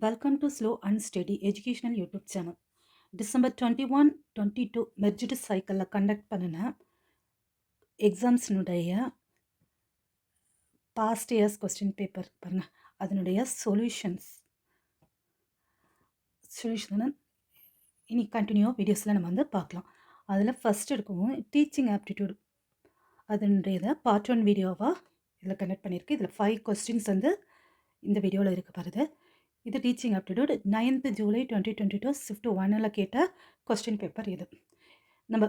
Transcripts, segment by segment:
Welcome to Slow and Steady Educational YouTube channel. December 21, 22 merged cycle conduct பண்ணின எக்ஸாம்ஸ்னுடைய past years question paper பாருங்க அதனுடைய solution இனி continue வீடியோஸில் நம்ம வந்து பார்க்கலாம். அதில் ஃபஸ்ட் இருக்கும் டீச்சிங் ஆப்டிடியூட் அதனுடைய பார்ட் 1 வீடியோவாக இதில் கண்டக்ட் பண்ணியிருக்கு. இதில் 5 கொஸ்டின்ஸ் வந்து இந்த வீடியோவில் இருக்க பாருது. இது teaching aptitude 9th July 2022 shift 1ல் கேட்ட கொஸ்டின் பேப்பர். இது நம்ம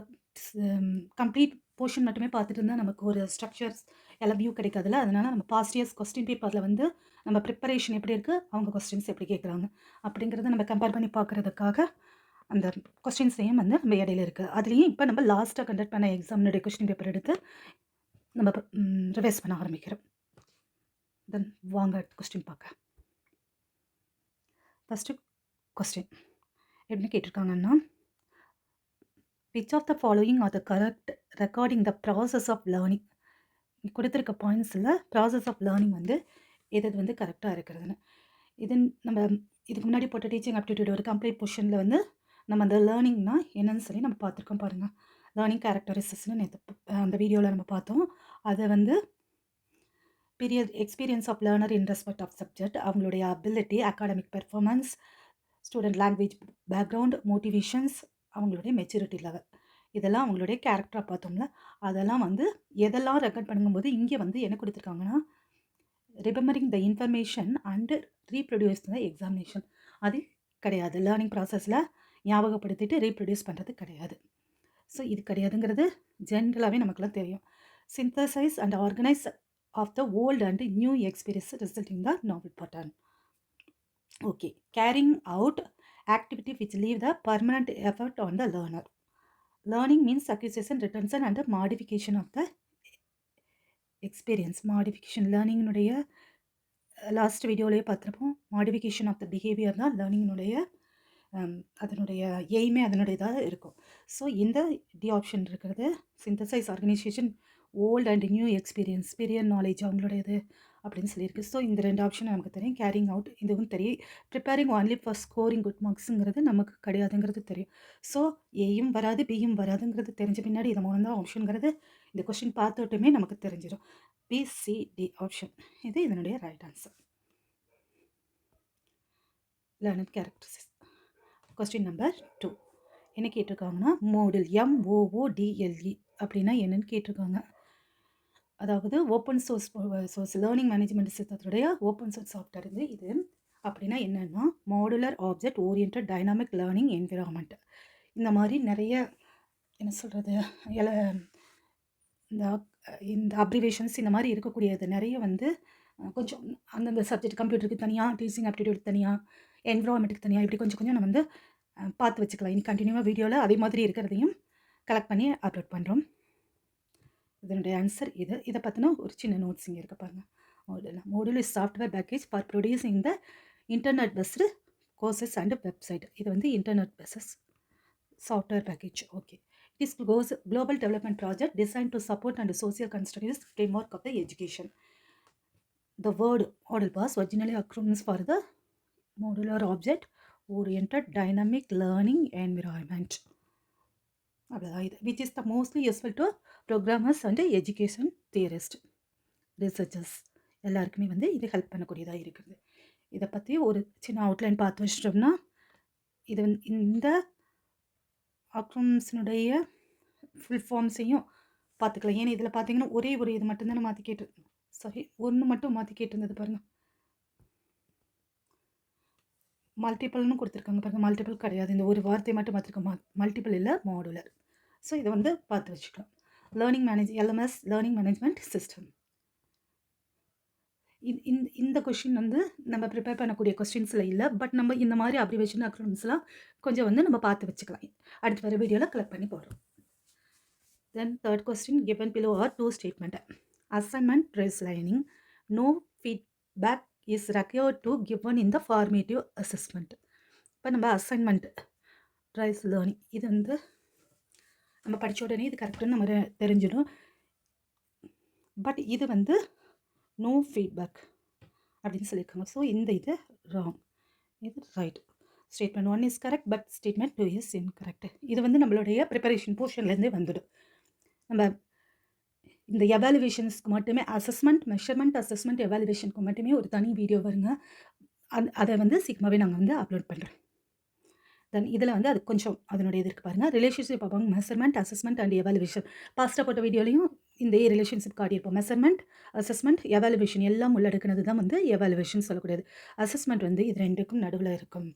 கம்ப்ளீட் போர்ஷன் மட்டுமே பார்த்துட்டு இருந்தால் நமக்கு ஒரு ஸ்ட்ரக்சர்ஸ் எல்லாம் வியூ கிடைக்காதுல்ல. அதனால் நம்ம பாஸ்ட் இயர்ஸ் கொஸ்டின் பேப்பரில் வந்து நம்ம ப்ரிப்பரேஷன் எப்படி இருக்குது, அவங்க கொஸ்டின்ஸ் எப்படி கேட்குறாங்க அப்படிங்கிறத நம்ம கம்பேர் பண்ணி பார்க்குறதுக்காக அந்த கொஸ்டின்ஸையும் வந்து நம்ம இடையில இருக்குது. அதுலேயும் இப்போ நம்ம லாஸ்ட்டாக கண்டக்ட் பண்ண எக்ஸாம்னுடைய கொஸ்டின் பேப்பர் எடுத்து நம்ம ரிவைஸ் பண்ண ஆரம்பிக்கிறோம். தென் வாங்க கொஸ்டின் பார்க்க. ஃபஸ்ட்டு கொஸ்டின் எப்படின்னு கேட்டிருக்காங்கன்னா, which of the following are the correct recording the process of learning? கொடுத்துருக்க பாயிண்ட்ஸில் ப்ராசஸ் ஆஃப் லேர்னிங் வந்து எது வந்து கரெக்டாக இருக்கிறதுன்னு. இது நம்ம இதுக்கு முன்னாடி போட்ட டீச்சிங் ஆப்டிடியூட் ஒரு கம்ப்ளீட் பொசிஷனில் வந்து நம்ம அந்த லேர்னிங்னா என்னன்னு சொல்லி நம்ம பார்த்துருக்கோம் பாருங்கள். லேர்னிங் கேரக்டரிஸ்டிக்ஸ்னு அந்த வீடியோவில் நம்ம பார்த்தோம். அதை வந்து period experience of learner in respect of subject, அவங்களுடைய ability, academic performance, student language background, motivations, அவங்களுடைய மெச்சூரிட்டி லெவல், இதெல்லாம் அவங்களுடைய கேரக்டராக பார்த்தோம்ல. அதெல்லாம் வந்து எதெல்லாம் ரெக்கார்ட் பண்ணும்போது இங்கே வந்து என்ன கொடுத்துருக்காங்கன்னா, remembering the information and reproduce the examination. அது கிடையாது. லேர்னிங் ப்ராசஸில் ஞாபகப்படுத்திட்டு ரீப்ரொடியூஸ் பண்ணுறது கிடையாது. ஸோ இது கிடையாதுங்கிறது ஜென்ரலாகவே நமக்குலாம் தெரியும். Synthesize and organize of the old and new experience resulting the novel pattern. Okay, carrying out activity which leave the permanent effect on the learner. Learning means acquisition, retention and modification of the experience. Modification learning உடைய last வீடியோலேயே பார்த்துருப்போம். Modification of the behaviour தான் லேர்னிங்னுடைய அதனுடைய எய்மே அதனுடையதாக இருக்கும். So இந்த D option இருக்கிறது synthesise, organisation, old and new experience, period knowledge அவங்களுடையது அப்படின்னு சொல்லியிருக்கு. ஸோ இந்த 2 ஆப்ஷன் நமக்கு தெரியும். கேரிங் அவுட் இதுவும் தெரியும். Preparing only for scoring good மார்க்ஸுங்கிறது நமக்கு கிடையாதுங்கிறது தெரியும். ஸோ ஏயும் வராது, பியும் வராதுங்கிறது தெரிஞ்ச பின்னாடி இதை மூலம் தான் ஆப்ஷனுங்கிறது இந்த கொஸ்டின் பார்த்துட்டுமே நமக்கு தெரிஞ்சிடும். பிசிடி ஆப்ஷன் இது இதனுடைய right answer. Learner characteristics. Question number 2 என்ன கேட்டிருக்காங்கன்னா, மோடில் MOODLE அப்படின்னா என்னன்னு கேட்டிருக்காங்க. அதாவது ஓப்பன் சோர்ஸ் லேர்னிங் மேனேஜ்மெண்ட் சிஸ்டத்துடைய ஓப்பன் சோர்ஸ் சாஃப்ட்வேர் இது அப்படின்னா என்னென்னா, modular object oriented dynamic learning environment. இந்த மாதிரி நிறைய என்ன சொல்கிறது இந்த அப்ரிவேஷன்ஸ் இந்த மாதிரி இருக்கக்கூடியது நிறைய வந்து கொஞ்சம் அந்தந்த சப்ஜெக்ட், கம்ப்யூட்டருக்கு தனியாக, டீச்சிங் ஆப்டிடியூட் தனியாக, என்விரான்மெண்ட்டுக்கு தனியாக, இப்படி கொஞ்சம் கொஞ்சம் நம்ம வந்து பார்த்து வச்சுக்கலாம். இனி கண்டினியூவாக வீடியோவில் அதே மாதிரி இருக்கிறதையும் கலெக்ட் பண்ணி அப்லோட் பண்ணுறோம். இதனுடைய ஆன்சர் இது. இதை பற்றின ஒரு சின்ன நோட்ஸ் இங்கே இருக்க பாருங்கள். Moodle is software package for producing the internet based courses and website. இது வந்து internet based software package. Okay, it is global development project design to support and social constructive framework of the education. The word model was originally acronyms for the modular object oriented dynamic learning environment. அவ்வளோதான் இது. Which is the mostly useful to programmers and education theorist, researchers எல்லாருக்குமே வந்து இது help பண்ணக்கூடியதாக இருக்குது. இதை பற்றி ஒரு சின்ன அவுட்லைன் பார்த்து வச்சிட்டோம்னா இது வந்து இந்த அக்ரோனிம்ஸினுடைய ஃபுல் ஃபார்ம்ஸையும் பார்த்துக்கலாம். ஏன்னா இதில் பார்த்தீங்கன்னா ஒரே ஒரு இது மட்டும்தானே மாற்றி ஒன்று மட்டும் மாற்றி கேட்டிருந்தது பாருங்கள். மல்டிபிள்னு கொடுத்துருக்காங்க பாருங்கள். மல்டிபிள் கிடையாது, இந்த ஒரு வார்த்தையை மட்டும் மாற்றிருக்கோம். மல்டிபிள் இல்லை, மாடுலர். ஸோ இதை வந்து பார்த்து வச்சுக்கலாம். Learning LMS learning management system. இந்த கொஷின் வந்து நம்ம ப்ரிப்பேர் பண்ணக்கூடிய கொஸ்டின்ஸில் இல்லை. பட் நம்ம இந்த மாதிரி அப்ரிவேஷன் அக்ரோனிம்ஸ்லாம் கொஞ்சம் வந்து நம்ம பார்த்து வச்சுக்கலாம். அடுத்து வர வீடியோவில் கலெக்ட் பண்ணி போடுறோம். Then third question given below are 2 statement. Assignment baselining, no feedback is required to given in the formative assessment. இப்போ நம்ம அசைன்மெண்ட் ட்ரைஸ் லேர்னிங் இது வந்து நம்ம படித்த உடனே இது கரெக்டுன்னு நம்ம தெரிஞ்சிடும். பட் இது வந்து நோ ஃபீட்பேக் அப்படின்னு சொல்லியிருக்காங்க. ஸோ இந்த இது ராங். இது right. Statement 1 is correct, but statement 2 is incorrect. இது வந்து நம்மளுடைய ப்ரிப்பரேஷன் போர்ஷன்லேருந்தே வந்துடும். நம்ம இந்த எவாலுவேஷன்ஸ்க்கு மட்டுமே அசஸ்மெண்ட், மெஷர்மெண்ட், அசஸ்மெண்ட், எவாலுவேஷனுக்கு மட்டுமே ஒரு தனி வீடியோ வருங்க. அதை வந்து சீக்கிரமாகவே நாங்கள் வந்து அப்லோட் பண்ணுறோம். தென் இதில் வந்து அது கொஞ்சம் அதனுடைய இது இருக்குது பாருங்கள். ரிலேஷன்ஷிப் அபாங் மெஷர்மெண்ட், அசஸ்மெண்ட் அண்ட் எவாலுவேஷன். பாஸ்ட்டாக போட்ட வீடியோலையும் இந்த ரிலேஷன்ஷிப் காட்டியிருப்போம். மெஷர்மெண்ட், அசஸ்மெண்ட், எவாலுவேஷன் எல்லாம் உள்ளடக்குனது தான் வந்து எவாலுவேஷன் சொல்லக்கூடியது. அசஸ்மெண்ட் வந்து இது ரெண்டுக்கும் நடுவில் இருக்கும்.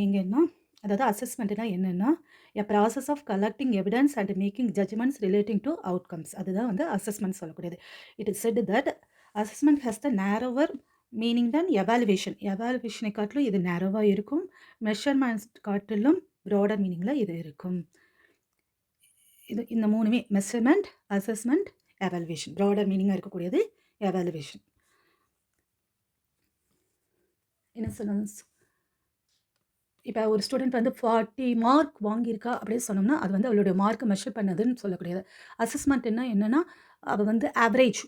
எங்கன்னா அதாவது அசஸ்மெண்ட்னா என்னென்னா a process of collecting evidence and making judgements relating to outcomes. அதுதான் வந்து அசஸ்மெண்ட் சொல்லக்கூடியது. It is said that assessment has the narrower meaning தான் எவாலுவேஷன். எவாலுவேஷனை காட்டிலும் இது நேரோவாக இருக்கும். மெஷர்மெண்ட்ஸ் காட்டிலும் ப்ராடர் மீனிங்கில் இது இருக்கும். இது இந்த மூணுமே மெஷர்மெண்ட், அசஸ்மெண்ட், எவாலுவேஷன் ப்ராடர் மீனிங்காக இருக்கக்கூடியது எவாலுவேஷன். என்ன சொல்லணும், இப்போ ஒரு ஸ்டூடெண்ட் வந்து 40 மார்க் வாங்கியிருக்கா அப்படின்னு சொன்னோம்னா அது வந்து அவளுடைய மார்க்கை மெஷர் பண்ணதுன்னு சொல்லக்கூடியது. அசஸ்மெண்ட்னா என்னென்னா அவள் வந்து ஆவரேஜ்,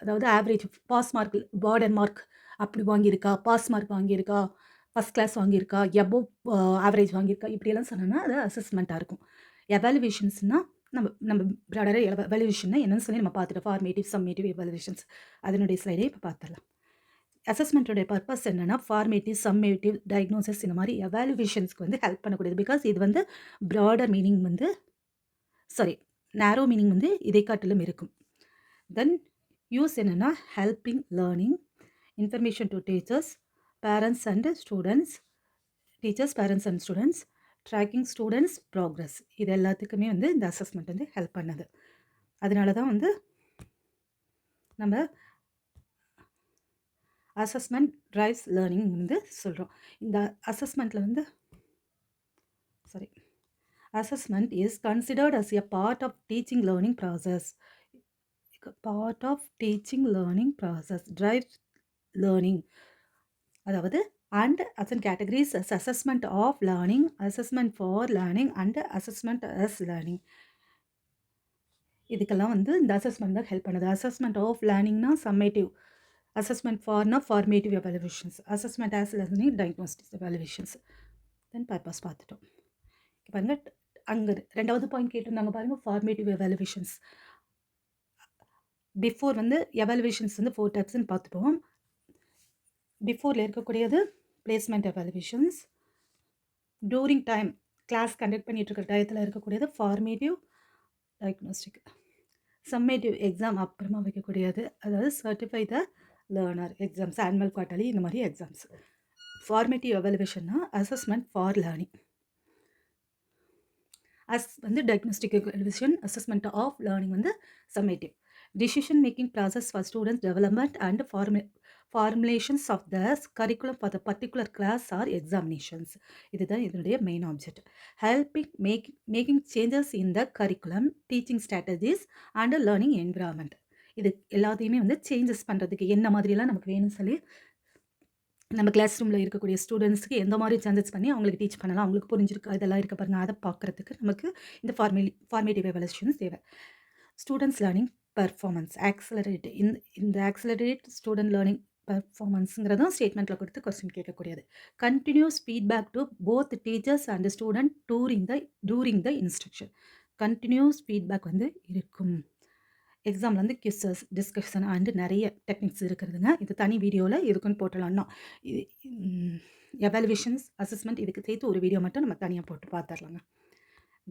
அதாவது average pass mark, border mark அப்படி வாங்கியிருக்கா, பாஸ் மார்க் வாங்கியிருக்கா, ஃபஸ்ட் கிளாஸ் வாங்கியிருக்கா, எபோவ் ஆவரேஜ் வாங்கியிருக்கா, இப்படியெல்லாம் சொன்னோம்னா அது அசஸ்மெண்ட்டாக இருக்கும். எவாலுவேஷன்ஸ்னால் நம்ம நம்ம ப்ராடராக எவாலுவேஷன்னா என்னன்னு சொல்லி நம்ம பார்த்துட்டோம். ஃபார்மேட்டிவ், சம்மேட்டிவ் எவாலுவேஷன்ஸ் அதனுடைய ஸ்லைடே இப்போ பார்த்துடலாம். அசஸ்மெண்ட்டோடைய பர்பஸ் என்னென்னா ஃபார்மேட்டிவ், சம்மேட்டிவ், டயக்னோசிஸ் இந்த மாதிரி எவாலுவேஷன்ஸ்க்கு வந்து ஹெல்ப் பண்ணக்கூடியது. பிகாஸ் இது வந்து ப்ராடர் மீனிங் வந்து நேரோ மீனிங் வந்து இதை காட்டிலும் இருக்கும். தென் யூஸ் என்னென்னா helping learning, information to teachers, parents and students, teachers, parents and students, tracking students progress. இது எல்லாத்துக்குமே வந்து இந்த அசஸ்மெண்ட் வந்து ஹெல்ப் பண்ணுது. அதனால தான் வந்து நம்ம அசஸ்மெண்ட் ட்ரைவ்ஸ் லேர்னிங் வந்து சொல்கிறோம். இந்த அசஸ்மெண்ட்டில் வந்து assessment is considered as a part of teaching learning process. Drives learning. அதாவது அண்ட் அசன் categories assessment of learning, assessment for learning and assessment as learning. இதுக்கெல்லாம் வந்து இந்த அசஸ்மெண்ட் தான் ஹெல்ப் பண்ணுது. அசஸ்மெண்ட் ஆஃப் லேர்னிங்னா சம்மேட்டிவ், அசஸ்மெண்ட் ஃபார்னா formative evaluations, assessment as learning diagnostics evaluations. Then purpose பார்த்துட்டோம். பாருங்கள், அங்கே ரெண்டாவது பாயிண்ட் கேட்டிருந்தாங்க பாருங்கள், ஃபார்மேட்டிவ் எவாலுவேஷன்ஸ். பிஃபோர் வந்து எவாலுவேஷன்ஸ் வந்து 4 டைப்ஸ்ன்னு பார்த்துட்டோம். பிஃபோரில் இருக்கக்கூடியது placement evaluations. During time class conduct பண்ணிட்டு இருக்கிற டயத்தில் இருக்கக்கூடியது ஃபார்மேட்டிவ் டயக்னோஸ்டிக். சம்மேட்டிவ் எக்ஸாம் அப்புறமா வைக்கக்கூடியது, அதாவது certify the learner exams, annual, quarterly இந்த மாதிரி எக்ஸாம்ஸ். ஃபார்மேட்டிவ் எவாலுவேஷன்னா அசஸ்மெண்ட் ஃபார் லேர்னிங். வந்து diagnostic evaluation, assessment of learning வந்து summative. Decision making process for students development and formulations of the curriculum for the particular class or examinations. இதுதான் இதனுடைய main object. Helping making changes in the curriculum, teaching strategies and learning environment. இது எல்லாத்தையுமே வந்து changes பண்ணுறதுக்கு என்ன மாதிரிலாம் நமக்கு வேணும்னு சொல்லி நம்ம கிளாஸ் ரூமில் இருக்கக்கூடிய ஸ்டூடெண்ட்ஸுக்கு எந்த மாதிரி சேஞ்சஸ் பண்ணி அவங்களுக்கு டீச் பண்ணலாம், அவங்களுக்கு புரிஞ்சிருக்கா இதெல்லாம் இருக்க பாருங்கள், அதை பார்க்குறதுக்கு நமக்கு இந்த ஃபார்மேட்டிவ் எவாலுவேஷன்ஸ் தேவை. ஸ்டூடெண்ட்ஸ் லேர்னிங் பெர்ஃபார்மன்ஸ் ஆக்சலரேட், இந்த ஆக்சலரேட் ஸ்டூடெண்ட் லேர்னிங் பெர்ஃபார்மன்ஸுங்கிறதும் ஸ்டேட்மெண்ட்டில் கொடுத்து கொஸ்டின் கேட்கக்கூடியது. Continuous feedback to both teachers and student during the instruction. Continuous feedback வந்து இருக்கும். எக்ஸாமில் வந்து கிஸ்ஸஸ், டிஸ்கஷன் அண்டு நிறைய டெக்னிக்ஸ் இருக்கிறதுங்க. இது தனி வீடியோவில் இருக்குன்னு போட்டலாம்னா, இது எவாலுவேஷன்ஸ், அசஸ்மெண்ட் இதுக்கு சேர்த்து ஒரு வீடியோ மட்டும் நம்ம தனியாக போட்டு பார்த்துடலாங்க.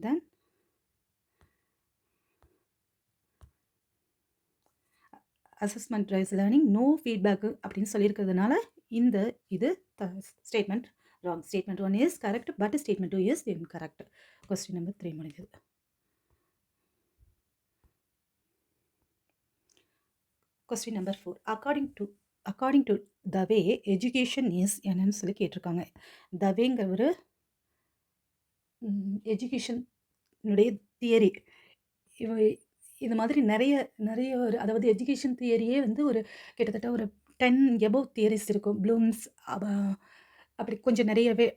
Then assessment drives learning, no feedback அப்படின்னு சொல்லியிருக்கிறதுனால இது statement wrong. Statement 1 is correct, but statement 2 is incorrect. Question number 3 முடிஞ்சது. Question number 4, according to the way education is என்னன்னு சொல்லி கேட்டிருக்காங்க. தவேங்கிற ஒரு எஜுகேஷனுடைய தியரி. இது மாதிரி நிறைய ஒரு, அதாவது எஜுகேஷன் தியரியே வந்து ஒரு கிட்டத்தட்ட ஒரு 10 எபோவ் தியரிஸ் இருக்கும். ப்ளூம்ஸ் அப்படி கொஞ்சம் நிறையவே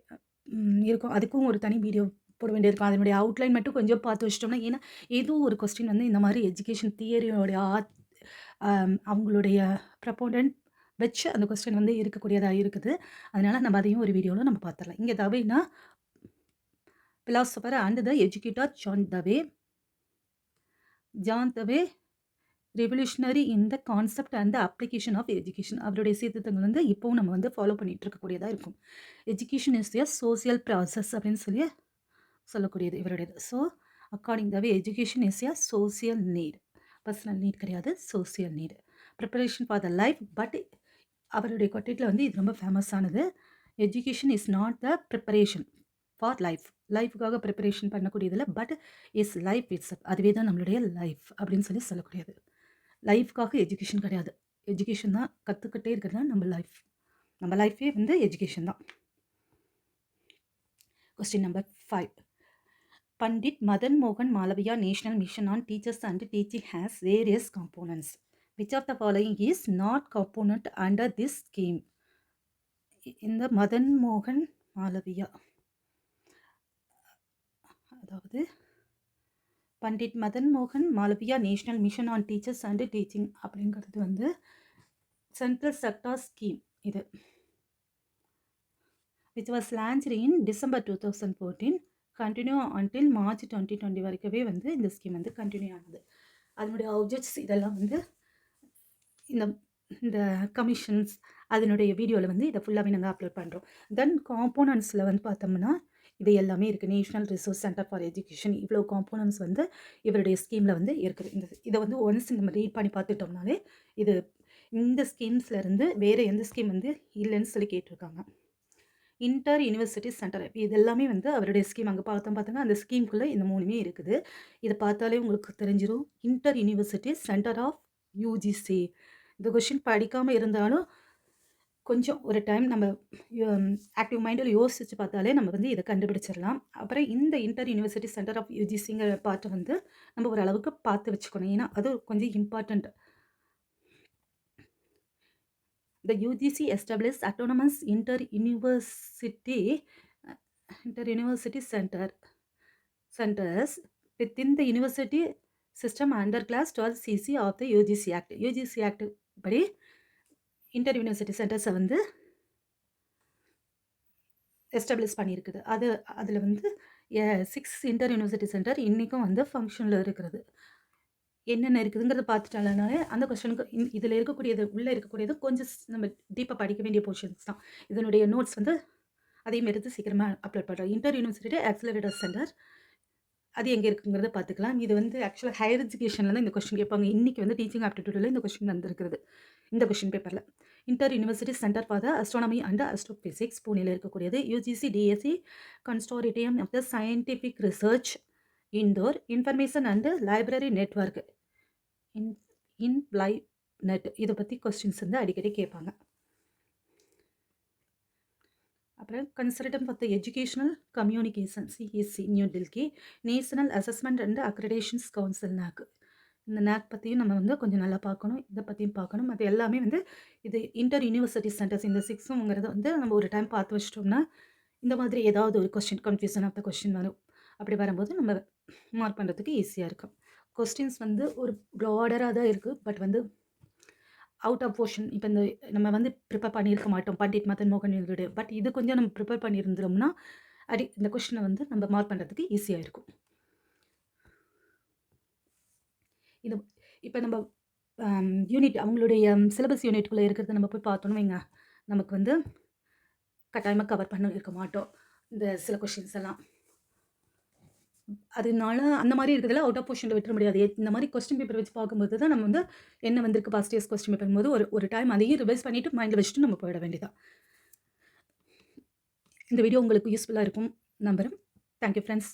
இருக்கும். அதுக்கும் ஒரு தனி வீடியோ போட வேண்டியிருக்கும். அதனுடைய அவுட்லைன் மட்டும் கொஞ்சம் பார்த்து வச்சிட்டோம்னா, ஏன்னா ஏதோ ஒரு கொஸ்டின் வந்து இந்த மாதிரி எஜுகேஷன் தியரியோடைய அவங்களுடைய ப்ரப்போனன்ட் வச்சு அந்த கொஸ்டின் வந்து இருக்கக்கூடியதா இருக்குது. அதனால நம்ம அதையும் ஒரு வீடியோல நம்ம பார்த்துரலாம். இங்க தவேனா philosopher and the educator John Dewey revolutionary in the concept and the application of education. அவருடைய சீர்திருத்தங்கள் வந்து இப்போவும் நம்ம வந்து ஃபாலோ பண்ணிட்டு இருக்கக்கூடியதாக இருக்கும். Education is a social process அப்படின்னு சொல்லக்கூடியது இவருடையது. So according the way education is a social need. Personal need கிடையாது, social need. Preparation for the life. But அவருடைய கொட்டேட்டில் வந்து இது ரொம்ப ஃபேமஸானது. Education is not the preparation for life. லைஃபுக்காக ப்ரிப்பரேஷன் பண்ணக்கூடியதில்லை, பட் இஸ் லைஃப் இட்ஸ் அதுவே தான் நம்மளுடைய லைஃப் அப்படின்னு சொல்லக்கூடியது. லைஃப்காக எஜுகேஷன் கிடையாது. எஜுகேஷன் தான் கற்றுக்கிட்டே இருக்கிறது தான் நம்ம லைஃப். நம்ம லைஃபே வந்து எஜுகேஷன் தான். Question number 5. பண்டிட் மதன் மோகன் Malaviya national mission on teachers and teaching has various components. Which of the following is not component under this scheme? இந்த மதன் மோகன் மாலவியா, அதாவது பண்டிட் மதன் மோகன் Malaviya national mission on teachers and teaching அப்படிங்கிறது வந்து சென்ட்ரல் செக்டார் ஸ்கீம் இது, which was launched in December 2014, continue until March 2020 வரைக்கவே வந்து இந்த scheme வந்து கண்டினியூ ஆகுது. அதனுடைய ஆப்ஜெக்ட்ஸ் இதெல்லாம் வந்து இந்த கமிஷன்ஸ் அதனுடைய வீடியோவில் வந்து இதை ஃபுல்லாகவே நாங்கள் அப்லோட் பண்ணுறோம். தென் காம்போனன்ட்ஸில் வந்து பார்த்தோம்னா இது எல்லாமே இருக்குது. National resource centre for education, இவ்வளோ காம்போனன்ட்ஸ் வந்து இவருடைய ஸ்கீமில் வந்து இருக்குது. இதை வந்து ஒன்ஸ் நம்ம ரீட் பண்ணி பார்த்துட்டோம்னாலே இது இந்த ஸ்கீம்ஸ்லேருந்து வேறு எந்த ஸ்கீம் வந்து இல்லைன்னு சொல்லி கேட்டிருக்காங்க. இன்டர் யூனிவர்சிட்டி சென்டர், இது எல்லாமே வந்து அவருடைய ஸ்கீம். அங்கே பார்த்தாங்க அந்த ஸ்கீமுக்குள்ளே இந்த 3மே இருக்குது. இதை பார்த்தாலே உங்களுக்கு தெரிஞ்சிடும். Inter university centre of UGC. இந்த கொஷின் படிக்காமல் இருந்தாலும் கொஞ்சம் ஒரு டைம் நம்ம ஆக்டிவ் மைண்டில் யோசிச்சு பார்த்தாலே நம்ம வந்து இதை கண்டுபிடிச்சிடலாம். அப்புறம் இந்த இன்டர் யூனிவர்சிட்டி சென்டர் ஆஃப் யூஜிசிங்கிற பார்ட்டை வந்து நம்ம ஓரளவுக்கு பார்த்து வச்சுக்கணும். ஏன்னா அது கொஞ்சம் important. The UGC established autonomous inter-university centers within the university system under class 12cc of the UGC Act. UGC Act படி இன்டர் யூனிவர்சிட்டி சென்டர்ஸை வந்து எஸ்டாப்ளிஷ் பண்ணியிருக்குது. அதில் வந்து 6 இன்டர் யூனிவர்சிட்டி சென்டர் இன்றைக்கும் வந்து ஃபங்க்ஷனில் இருக்கிறது. என்னென்ன இருக்குதுங்கிறத பார்த்துட்டாலே அந்த கொஸ்டினுக்கு இதில் இருக்கக்கூடியது உள்ளே இருக்கக்கூடியது கொஞ்சம் நம்ம டீப்பாக படிக்க வேண்டிய போர்ஷன்ஸ் தான். இதனுடைய நோட்ஸ் வந்து அதையும் எடுத்து சீக்கிரமாக அப்லோட் பண்ணுறோம். இன்டர் யூனிவர்சிட்டி ஆக்சிலரேட்டர் சென்டர் அது எங்கே இருக்குங்கிறத பார்த்துக்கலாம். இது வந்து ஆக்சுவலாக ஹையர் எஜுகேஷனில் தான் இந்த கொஸ்டின் கேட்பாங்க. இன்றைக்கி வந்து டீச்சிங் ஆப்டிடியூடில் இந்த கொஸ்டின் வந்துருக்குது இந்த கொஸ்டின் பேப்பரில். Inter university centre for the astronomy and astrophysics பூனேல இருக்கக்கூடியது. UGC DSC consortium of the scientific research Indore information and library network INFLIBNET. இதை பற்றி கொஸ்டின்ஸ் வந்து அடிக்கடி கேட்பாங்க. அப்புறம் consultant for the educational communication CSC new Delhi, national assessment and accreditations council NAAC. இந்த NAAC பற்றியும் நம்ம வந்து கொஞ்சம் நல்லா பார்க்கணும். இதை பற்றியும் பார்க்கணும். அது எல்லாமே வந்து இது இன்டர் யூனிவர்சிட்டி சென்டர்ஸ் இந்த 6ங்கிறத வந்து நம்ம ஒரு டைம் பார்த்து வச்சிட்டோம்னா இந்த மாதிரி ஏதாவது ஒரு question confusion of the question வரும். அப்படி வரும்போது நம்ம மார்க் பண்ணுறதுக்கு ஈஸியாக இருக்கும். கொஸ்டின்ஸ் வந்து ஒரு ப்ராடராக தான் இருக்குது. பட் வந்து அவுட் ஆஃப் போர்ஷன் இப்போ இந்த நம்ம வந்து ப்ரிப்பேர் பண்ணியிருக்க மாட்டோம் பண்டிட் மதன் மோகன் இவருடைய. பட் இது கொஞ்சம் நம்ம ப்ரிப்பேர் பண்ணியிருந்தோம்னா இந்த கொஸ்டினை வந்து நம்ம மார்க் பண்ணுறதுக்கு ஈஸியாக இருக்கும். இது இப்போ நம்ம யூனிட் அவங்களுடைய சிலபஸ் யூனிட்குள்ளே இருக்கிறத நம்ம போய் பார்த்தோன்னு வைங்க, நமக்கு வந்து கட்டாயமாக கவர் பண்ண இருக்க மாட்டோம் இந்த சில கொஷின்ஸ் எல்லாம். அதனால அந்த மாதிரி இருக்கிறதுல அவுட் ஆஃப் போர்ஷனில் விட்டுற முடியாது. இந்த மாதிரி கொஸ்டின் பேப்பர் வச்சு பார்க்கும்போது தான் நம்ம வந்து என்ன வந்திருக்கு பாஸ்ட் இயர்ஸ் கொஸ்டின் பேப்பர் போது ஒரு டைம் அதையும் ரிவைஸ் பண்ணிவிட்டு மைண்டில் வச்சுட்டு நம்ம போயிட வேண்டியதான். இந்த வீடியோ உங்களுக்கு யூஸ்ஃபுல்லாக இருக்கும் நம்புகிறேன். Thank you friends.